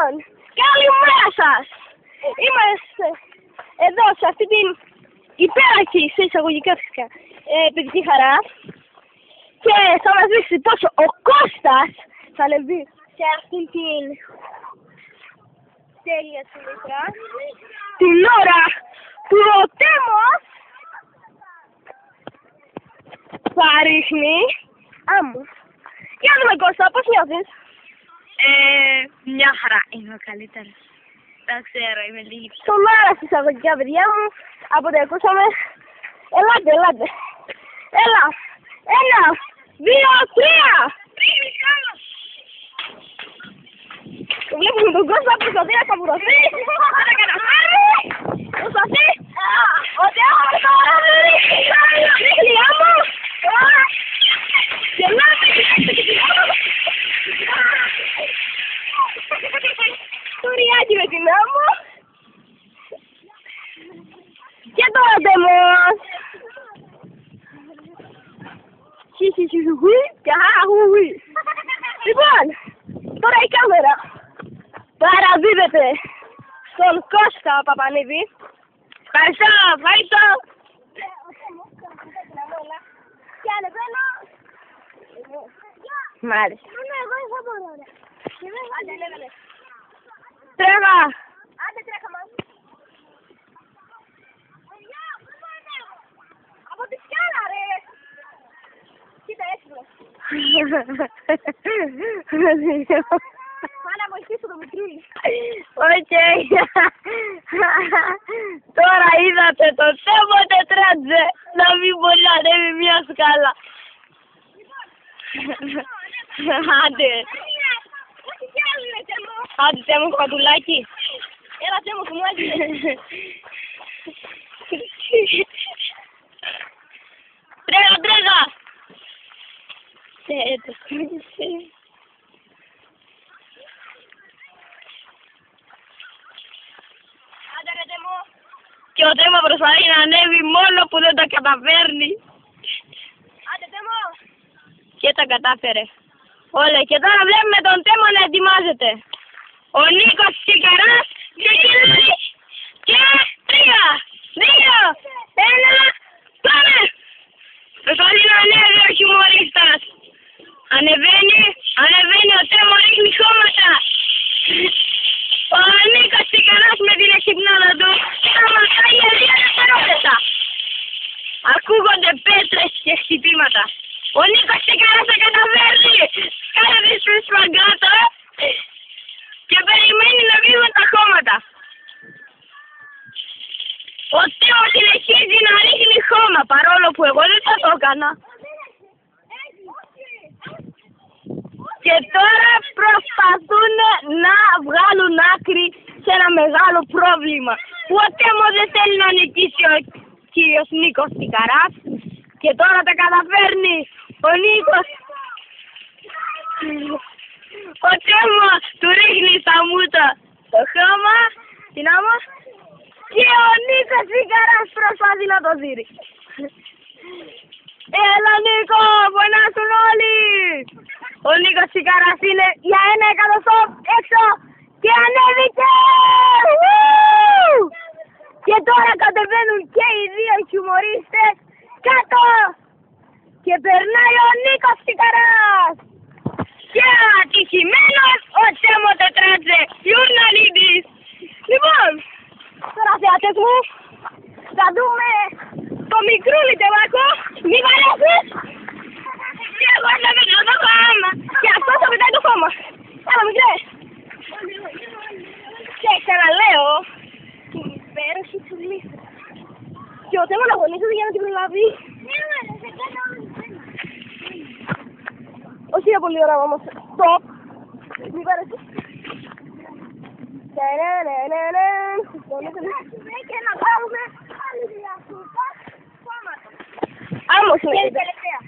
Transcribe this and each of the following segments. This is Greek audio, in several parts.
Λοιπόν, καλημέρα σας! Είμαστε εδώ σε αυτή την υπέροχη, σε εισαγωγικά φυσικά, παιδική χαρά και θα μας δείξει πόσο ο Κώστας θα ανεβεί σε αυτήν την τέλεια συνήθεια την ώρα που ο Τέμος θα ρίχνει άμμο. Για να δούμε Κώστα, πώς νιώθεις? Μια χαρά, είμαι ο καλύτερος. Δεν ξέρω, είμαι λίγη. Στον άρα στις αγωγικά παιδιά μου, από ό,τι ακούσαμε, ελάτε. Έλα, 1, 2, 3! Βλέπουμε τον Κώστα που προσπαθεί να καπουρωθεί. Θα τα καταφέρει! Προσπαθεί! Ο Τέμος τώρα ρίχνει άμμο! Και να τουριάκι με την άμμο. Και τώρα Τέμος. Χιχιχιχουι και χαχουι. Λοιπόν, τώρα η κάμερα παραδίδεται στον Κώστα Παπανίδη. Ευχαριστώ. Και ανεβαίνω. Μάλιστα. Εγώ θα μπορώ, ρε. Τρέχα. Άντε τρέχα μας. Από τη σκάλα, ρε. Κοίτα έξυπνο. Πάω να βοηθήσω το μικρούλι. Οκ. Τώρα είδατε το Τέμο τετράτζε να μην μπορεί να ανέβει μια σκάλα. Άντε. Άντε Τέμο κοντουλάκι. Έλα Τέμο κουμάκι. Τρέχα. Άντε ρε Τέμο. Και ο Τέμο προσπαθεί να ανέβει μόνο που δεν τα καταφέρνει. Άντε Τέμο. Και τα κατάφερε. Όλα. Και τώρα βλέπουμε τον Τέμο να ετοιμάζεται. Ο Νίκος Τσικαράς ξεκινάει. Και 3, 2, 1, πάμε! Προσπαθεί να ανέβει ο χιουμορίστας. Ανεβαίνει ο Τέμο, ρίχνει χώματα. Ο Νίκος Τσικαράς με την εξυπνάδα του θα μασάει για 2 δευτερόλεπτα. Ακούγονται πέτρες και χτυπήματα. Ο Νίκος Τσικαράς θα καταφέρει. Κάνει στη σπαγκάτα και περιμένει να βγουν τα χώματα. Ο Τέμος συνεχίζει να ρίχνει χώμα, παρόλο που εγώ δεν θα το έκανα. Και τώρα προσπαθούν να βγάλουν άκρη σε ένα μεγάλο πρόβλημα που ο Τέμος δεν θέλει να νικήσει ο κύριος Νίκος Τσικαράς. Και τώρα τα καταφέρνει ο Νίκος. Ο Τέμος του ρίχνει στα μούτρα το χώμα, την άμμο, και ο Νίκος Τσικαράς προσπαθεί να το δείρει. Έλα Νίκο, φωνάσουν όλοι! Ο Νίκος Τσικαράς είναι για 1 εκατοστό έξω και ανέβηκε! Και τώρα κατεβαίνουν και οι 2 χιουμορίστες κάτω! Και περνάει ο Νίκος Τσικαράς! Και ατυχημένος ο Τέμο τετράτζε Ιουρναλίδης! Λοιπόν, τώρα θεατές μου, θα δούμε το μικρούλι Τεμάκο, μη βαρέσεις! Και εγώ θα πετάω το χώμα! Και αυτό θα πετάει το χώμα! Έλα μικρέ! Και ξαναλέω, την υπέροχη του λύσου. Και ο Τέμο να αγωνίζεται για να την προλάβει. Όχι για πολύ ώρα όμως. Stop! Μη βαρέσεις! Και να κάνουμε άλλη διαστούτα χώματα. Άμμος είναι η τελευταία.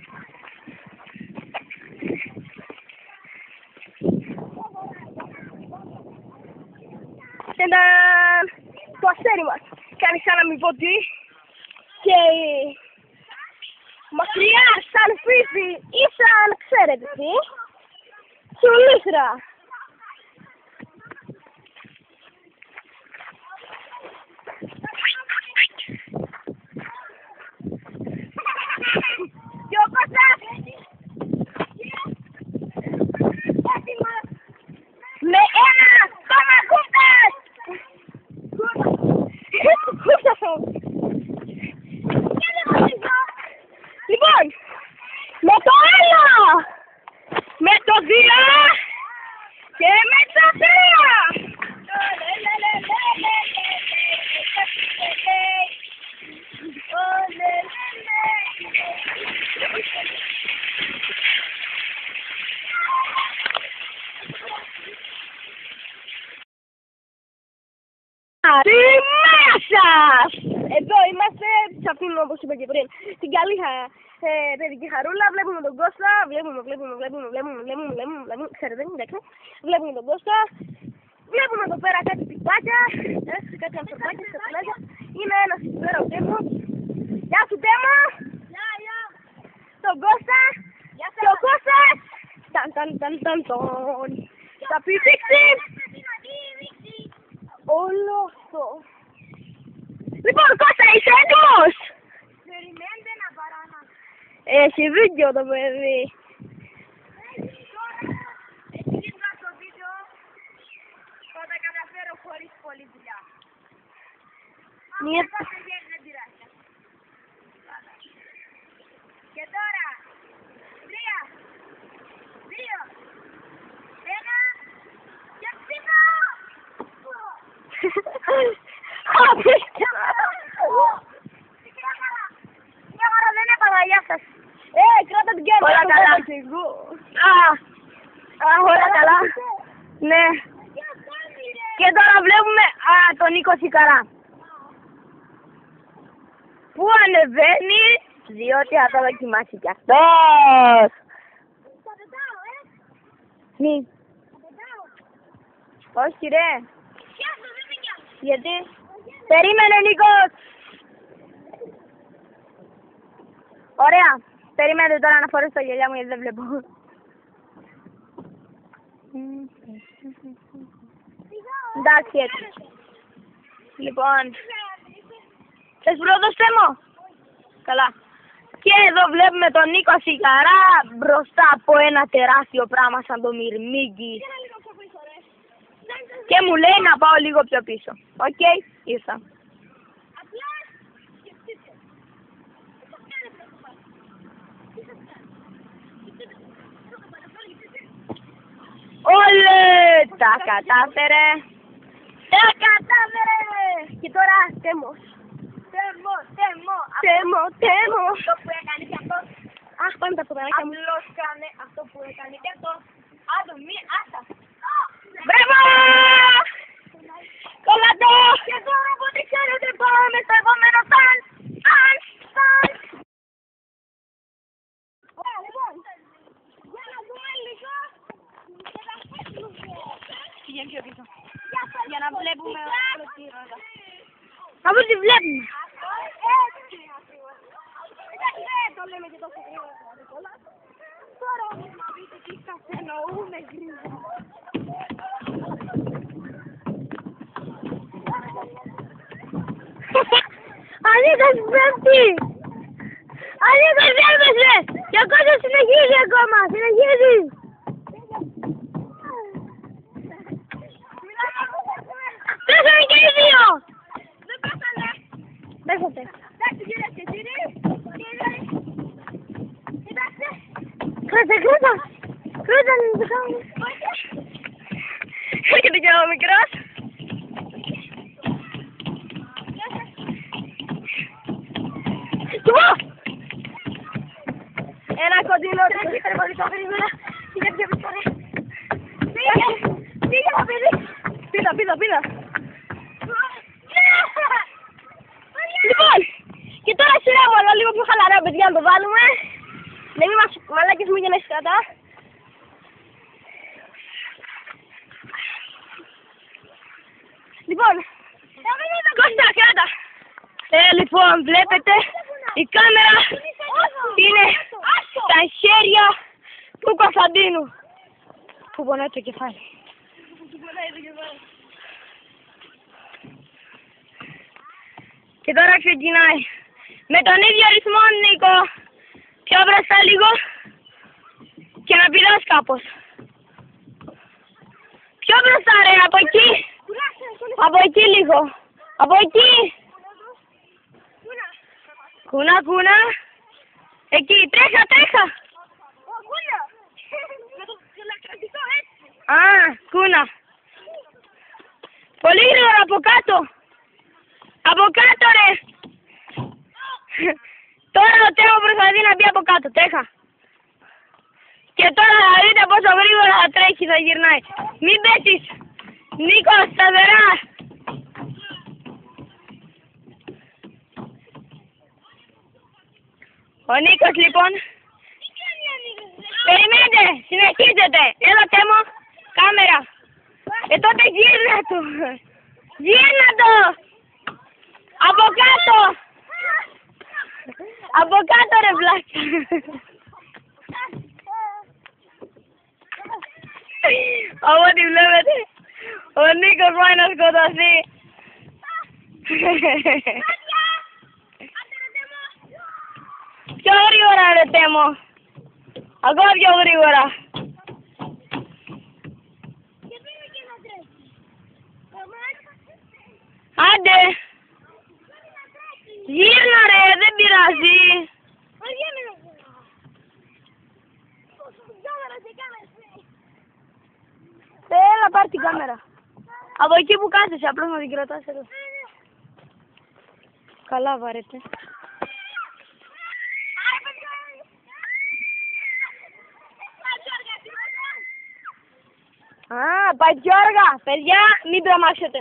Το αστέρι μας κάνει σαν να μην πω τι. Και μακριά σαν φίφι ή σαν ξέρετε τι. Σουλήθρα. εδώ είμαστε, σε αυτήν όπως είπα και πριν, την καλή παιδική χαρούλα, βλέπουμε τον Κώστα, βλέπουμε, ξέρετε, εντάξει, βλέπουμε τον Κώστα, βλέπουμε εδώ πέρα κάτι τυπάκια, κάτι ανθρωπάκια, σκατουλάκια, είναι ένας εκεί πέρα ο Τέμος, γεια σου Τέμο, τον Κώστα, και ο Κώστας, θα πει δείξει, όλο αυτό. Λοιπόν, Κώστα, είσαι έτοιμος? Περιμένετε να παράνα. Έχει δίκιο το παιδί. Εσύ βγάζω το βίντεο, θα τα καταφέρω χωρίς πολλή δουλειά. Μία... Δεν πειράζει. Και τώρα, 3, 2, 1, και ψήφω! Μια ώρα δεν έπαγα, γεια σας. Κράτα την κέρδη. Όλα καλά. Όλα καλά. Ναι. Και τώρα βλέπουμε τον Νίκο Σικαρά. Πού ανεβαίνει, διότι θα το δοκιμάσει κι αυτός. Μη. Όχι ρε. Γιατί. Περίμενε Νίκος. Ωραία. Περίμενε τώρα να φορέσω τα γυαλιά μου γιατί δεν βλέπω. Εντάξει έτσι. Λοιπόν. Θες πρώτος Τέμο? Καλά. Και εδώ βλέπουμε τον Νίκο Σικαρά μπροστά από ένα τεράστιο πράγμα σαν το μυρμήγκι. Και μου λέει να πάω λίγο πιο πίσω. Οκ, ήρθα. Όλε! Τα κατάφερε! Τα κατάφερε! Και τώρα Τέμος. Τέμο! Αυτό που έκανε και αυτός. Αχ, πάμε τα ποδαράκια μου. Απλώς κάνε αυτό που έκανε και αυτός. Άντω, άστα. Μπράβο! Κολλατό! Και τώρα από ό,τι ξέρετε πάμε στο επόμενο φαν. Λοιπόν, για να δούμε λίγο και θα φέρνουμε. Πηγαίνει πιο πίσω. Για να βλέπουμε ολοκληρώτα. Από τι βλέπουμε. Έτσι ακριβώς. Δεν το λέμε και τόσο γρήγορα. Τώρα όμως να δείτε τι σας εννοούμε γρήγορα. Ανίκας πέφτει! Ανίκας έπεσε! Και ο κόσμος συνεχίζει ακόμα! Συνεχίζει! Πέσανε και οι δύο! Δεν πέσανε! Πέσατε! Εντάξει κυρίες και κύριοι! Κοιτάξτε! Κράτα! Κράτα να το κάνουμε! Έρχεται και ο μικρός! Ένα κοντινό τρέχει υπερβολικά περίμενα. Πήγε πιο πίσω. Πήγε το παιδί. Πήδα. Λοιπόν, και τώρα σειρά μου, αλλά λίγο πιο χαλαρά παιδιά να το βάλουμε. Να μην μας μαλάκες μου γεννήσεις κατά. Λοιπόν, Κώστα, κράτα. Λοιπόν, βλέπετε, η κάμερα είναι στα χέρια του Κωνσταντίνου. Που πονάει το κεφάλι. Και τώρα ξεκινάει. Με τον ίδιο ρυθμό, Νίκο. Πιο μπροστά λίγο. Και να πηδάς κάπως. Πιο μπροστά ρε, από εκεί. Από εκεί λίγο. Από εκεί. Κούνα. Εκεί, τρέχα. Α, κούνα. Πολύ γρήγορα από κάτω. Από κάτω ρε. Τώρα ο Τέμο προσπαθεί να μπει από κάτω, τρέχα. Και τώρα θα δείτε πόσο γρήγορα θα τρέχει, θα γυρνάει. Μην πέσεις. Νίκο, σταθερά. Ο Νίκος λοιπόν. Περιμένετε, συνεχίζετε. Έλα Τέμο, κάμερα. Τότε γύρνα το. Γύρνα το. Από κάτω. Από κάτω ρε βλάκα. Ό,τι βλέπετε, ο Νίκος πάει να σκοτωθεί. Πιο γρήγορα ρε Τέμο. Ακόμα πιο γρήγορα. Άντε. Γύρνα ρε, δεν πειράζει. Έλα πάρ' την κάμερα. Από εκεί που κάθεσαι, απλώς να την κρατάς εδώ. Καλά βαρέτε. Α, πάει πιο αργά. Παιδιά, μην τρομάξετε.